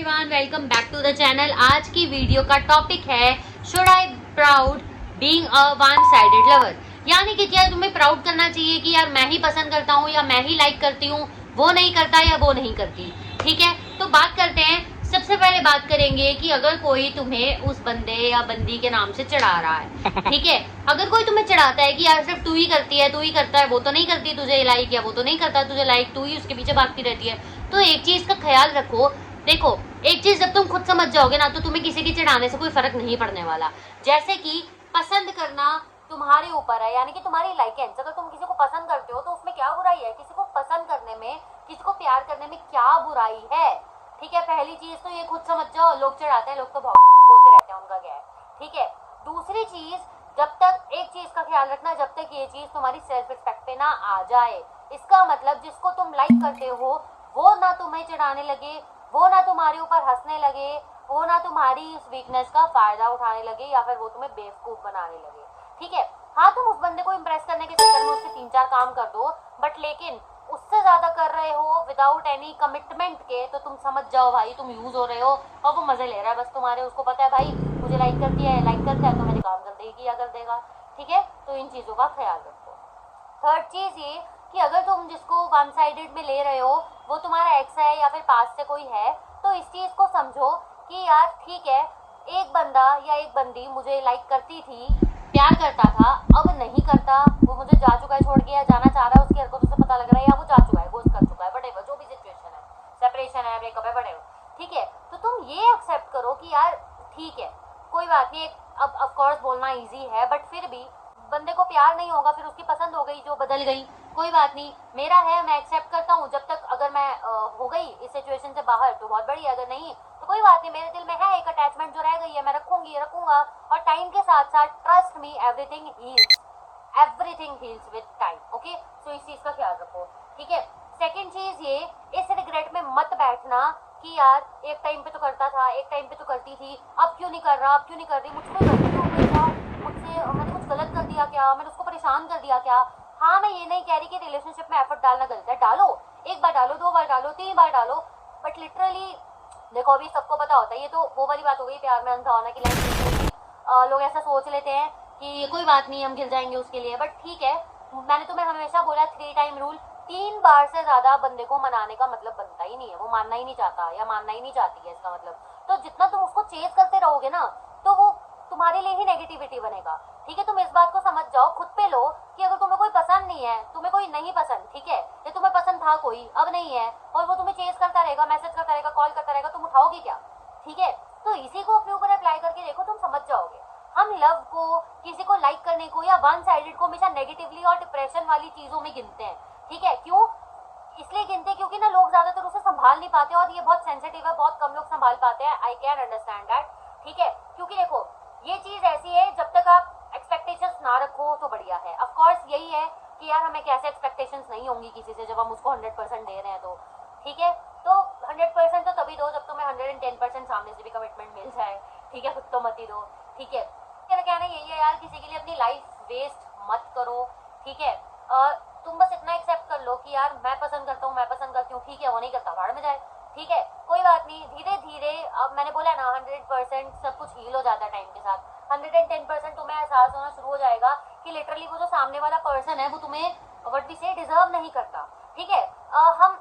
Everyone, welcome back to the channel. आज की video का टॉपिक है should I proud being a one sided lover. यानी कि क्या तुम्हें प्राउड करना चाहिए कि यार मैं ही पसंद करता हूँ या मैं ही लाइक करती हूँ, वो नहीं करता या वो नहीं करती। ठीक है, तो बात करते हैं। सबसे पहले बात करेंगे कि अगर कोई तुम्हें उस बंदे या बंदी के नाम से चढ़ा रहा है, ठीक है, अगर कोई तुम्हें चढ़ाता है कि यार सिर्फ तू ही करती है, तू ही करता है, वो तो नहीं करती तुझे लाइक, या वो तो नहीं करता तुझे लाइक, तू ही उसके पीछे भागती रहती है, तो एक चीज का ख्याल रखो। देखो, एक चीज जब तुम खुद समझ जाओगे ना, तो तुम्हें किसी के चढ़ाने से कोई फर्क नहीं पड़ने वाला। जैसे कि पसंद करना तुम्हारे ऊपर है, यानी कि तुम्हारी लाइकेंस। अगर तुम किसी को पसंद करते हो तो उसमें क्या बुराई है? किसी को पसंद करने में, किसी को प्यार करने में क्या बुराई है? ठीक है, पहली चीज तो ये खुद समझ जाओ। लोग चढ़ाते हैं, लोग तो बोलते रहते हैं, उनका क्या है। ठीक है, दूसरी चीज, जब तक एक चीज का ख्याल रखना, जब तक ये चीज तुम्हारी सेल्फ रिस्पेक्ट पे ना आ जाए। इसका मतलब जिसको तुम लाइक करते हो वो ना तुम्हें चढ़ाने लगे, वो ना तुम्हारे ऊपर हंसने लगे, वो ना तुम्हारी इस वीकनेस का फायदा उठाने लगे, या फिर वो तुम्हें बेवकूफ बनाने लगे। ठीक है, हाँ, तुम उस बंदे को इम्प्रेस करने के चक्कर में उसके 3-4 काम कर दो, बट लेकिन उससे ज्यादा कर रहे हो विदाउट एनी कमिटमेंट के, तो तुम समझ जाओ भाई तुम यूज हो रहे हो और वो मजे ले रहा है बस तुम्हारे। उसको पता है भाई मुझे लाइक करती है, लाइक करता है तो मेरे काम कर देगी या कर देगा। ठीक है, तो इन चीजों का ख्याल रखो। थर्ड चीज ये कि अगर तुम जिसको वन साइडेड में ले रहे हो वो तुम्हारा एक्स है या फिर पास से कोई है, तो इस चीज को समझो कि यार ठीक है, एक बंदा या एक बंदी मुझे लाइक करती थी, प्यार करता था, अब नहीं करता, वो मुझे जा चुका है, छोड़ के या जाना चाह रहा है, उसकी हरकतों से पता लग रहा है, या वो जा चुका है, घोस्ट कर चुका है, वटेवर, जो भी सिचुएशन है, सेपरेशन है, ब्रेकअप है, वटेवर। ठीक है, तो तुम ये एक्सेप्ट करो कि यार ठीक है, कोई बात नहीं। अब ऑफ कोर्स बोलना इजी है, बट फिर भी बंदे को प्यार नहीं होगा, फिर उसकी पसंद हो गई जो बदल गई, कोई बात नहीं, मेरा है, मैं एक्सेप्ट करता हूँ। जब तक अगर मैं हो गई इस सिचुएशन से बाहर तो बहुत बढ़िया, अगर नहीं तो कोई बात नहीं, मेरे दिल में है एक अटैचमेंट जो रह गई है, मैं रखूंगी, रखूंगा। और टाइम के साथ साथ trust me, everything heals with time. Okay, so इस चीज का ख्याल रखो। ठीक है, सेकेंड चीज ये, इस रिग्रेट में मत बैठना कि यार एक टाइम पे तो करता था, एक टाइम पे तो करती थी, अब क्यों नहीं कर रहा, अब क्यों नहीं कर रही, मुझसे गलती हो गई क्या, मुझसे मैंने कुछ गलत कर दिया क्या, मैंने उसको परेशान कर दिया क्या? हाँ, मैं ये नहीं कह रही कि रिलेशनशिप में एफर्ट डालना गलत है, डालो, एक बार डालो, 2 बार डालो, 3 बार डालो, बट लिटरली देखो अभी सबको पता होता है, ये तो वो वाली बात हो गई प्यार में अंधा होना की लाइन। लोग ऐसा सोच लेते हैं कि कोई बात नहीं, हम गिर जाएंगे उसके लिए, बट ठीक है, मैंने तुम्हें हमेशा बोला 3 टाइम रूल। 3 बार से ज्यादा बंदे को मनाने का मतलब बनता ही नहीं है, वो मानना ही नहीं चाहता या मानना ही नहीं चाहती है, इसका मतलब। तो जितना तुम उसको चेज करते रहोगे ना, तो वो तुम्हारे लिए ही नेगेटिविटी बनेगा। ठीक है, तुम इस बात को समझ जाओ, खुद पे लो कि अगर तुम्हें कोई पसंद नहीं है, तुम्हें कोई नहीं पसंद, ठीक है, या तुम्हें पसंद था कोई, अब नहीं है, और वो तुम्हें चेज करता रहेगा, मैसेज करता रहेगा, कॉल करता रहेगा, तुम उठाओगे क्या? ठीक है, तो इसी को अपने ऊपर अप्लाई करके देखो, तुम समझ जाओगे। हम लव को, किसी को लाइक करने को या वन साइडेड को हमेशा नेगेटिवली और डिप्रेशन वाली चीजों में गिनते हैं। ठीक है, क्यों? इसलिए गिनते हैं क्योंकि ना लोग ज्यादातर उसे संभाल नहीं पाते, और ये बहुत सेंसिटिव है, बहुत कम लोग संभाल पाते हैं। I can understand that. ठीक है, क्योंकि देखो ये चीज ऐसी है, जब तक आप एक्सपेक्टेशंस ना रखो तो बढ़िया है। ऑफ कोर्स यही है कि यार हमें कैसे एक्सपेक्टेशंस नहीं होंगी किसी से जब हम उसको 100% दे रहे हैं, तो ठीक है, तो 100% तो तभी दो जब तुम्हें 110% सामने से भी कमिटमेंट मिल जाए। ठीक है, खुद तो मत ही दो। ठीक है, मेरा कहना यही है यार, किसी के लिए अपनी लाइफ वेस्ट मत करो। ठीक है, तुम बस इतना एक्सेप्ट कर लो कि यार मैं पसंद करता हूँ, मैं पसंद करती हूँ, ठीक है, वो नहीं करता, भाड़ में जाए। ठीक है, कोई बात नहीं, धीरे धीरे, अब मैंने बोला ना 100% सब कुछ हील हो जाता है टाइम के साथ। 110% तुम्हें एहसास होना शुरू हो जाएगा कि लिटरली वो जो सामने वाला पर्सन है वो तुम्हें व्हाट वी से डिजर्व नहीं करता। ठीक है, हम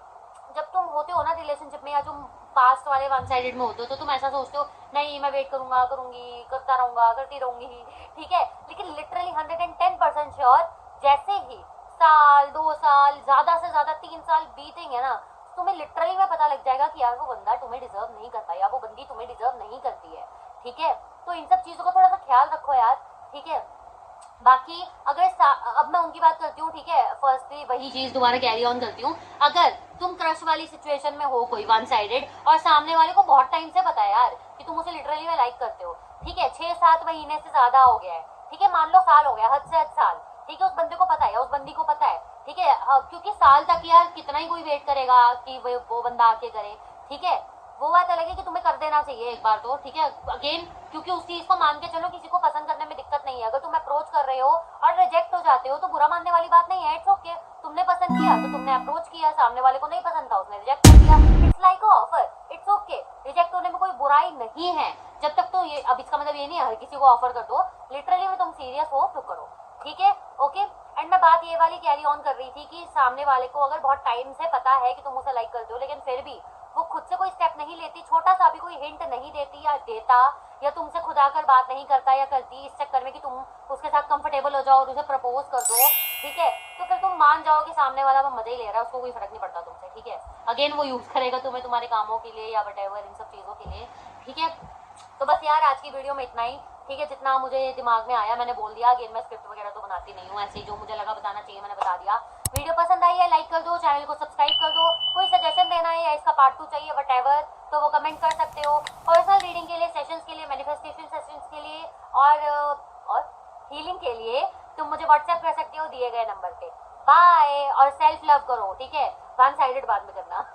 जब तुम होते हो ना रिलेशनशिप में, या तुम पास्ट वाले वन साइडेड में होते हो, तो तुम ऐसा सोचते हो नहीं मैं वेट करूंगा, करूंगी, करता रहूंगा, करती रहूंगी। ठीक है, लेकिन लिटरली 110% श्योर, जैसे ही साल, 2 साल, ज्यादा से ज्यादा 3 साल बीतेंगे ना, तुम्हें लिटरली में पता लग जाएगा कि यार वो बंदा तुम्हें डिजर्व नहीं करता, या वो बंदी तुम्हें डिजर्व नहीं करती है। ठीक है, तो इन सब चीजों का थोड़ा सा ख्याल रखो यार। ठीक है, बाकी अगर अब मैं उनकी बात करती हूँ, ठीक है, फर्स्टली वही चीज दोबारा कैरी ऑन करती हूँ। अगर तुम क्रश वाली सिचुएशन में हो, कोई वन साइडेड, और सामने वाले को बहुत टाइम से पता है यार कि तुम उसे लिटरली में लाइक करते हो, ठीक है, 6-7 महीने से ज्यादा हो गया है, ठीक है, मान लो साल हो गया, हद से हद साल, ठीक है, उस बंदे को पता है या उस बंदी को पता है, ठीक है, क्योंकि साल तक यार कितना ही कोई वेट करेगा कि वो बंदा आके करे। ठीक है, वो बात अलग है कि तुम्हें कर देना चाहिए एक बार तो। ठीक है, अगेन क्योंकि उस चीज को मान के चलो, किसी को पसंद करने में दिक्कत नहीं है। अगर तुम अप्रोच कर रहे हो और रिजेक्ट हो जाते हो तो बुरा मानने वाली बात नहीं है, इट्स ओके। तुमने पसंद किया तो तुमने अप्रोच किया, सामने वाले को नहीं पसंद था, उसने रिजेक्ट कर दिया, it's like a offer, it's okay. Reject होने में कोई बुराई नहीं है, जब तक तो ये, अब इसका मतलब ये नहीं है हर किसी को ऑफर कर दो, लिटरली में तुम सीरियस हो तो करो, ठीक है, ओके। एंड मैं बात ये वाली कैरी ऑन कर रही थी कि सामने वाले को अगर बहुत टाइम से पता है कि तुम उसे लाइक करते हो, लेकिन फिर भी वो खुद से कोई स्टेप नहीं लेती, छोटा सा भी कोई हिंट नहीं देती या देता, या तुमसे खुद आकर बात नहीं करता या करती, इस चक्कर में कि तुम उसके साथ कंफर्टेबल हो जाओ और उसे प्रपोज कर दो, ठीक है, तो फिर तुम मान जाओ कि सामने वाला मजा ही ले रहा है, उसको कोई फर्क नहीं पड़ता तुमसे, ठीक है। अगेन वो यूज करेगा तुम्हें तुम्हारे कामों के लिए या वटेवर, इन सब चीजों के लिए, ठीक है। तो बस यार आज की वीडियो में इतना ही, ठीक है, जितना मुझे दिमाग में आया मैंने बोल दिया। अगेन मैं स्क्रिप्ट वगैरह तो बनाती नहीं हूँ, ऐसे ही जो मुझे लगा बताना चाहिए मैंने बता दिया। वीडियो पसंद आई है लाइक कर दो, चैनल को सब्सक्राइब कर दो, कोई सजेशन देना है या इसका पार्ट 2 चाहिए वटेवर तो वो कमेंट कर सकते हो। पर्सनल रीडिंग के लिए, सेशंस के लिए, मैनिफेस्टेशन सेशंस के लिए और हीलिंग के लिए तुम मुझे व्हाट्सएप कर सकते हो दिए गए नंबर पे। बाय, और सेल्फ लव करो, ठीक है, वन साइडेड बाद में करना।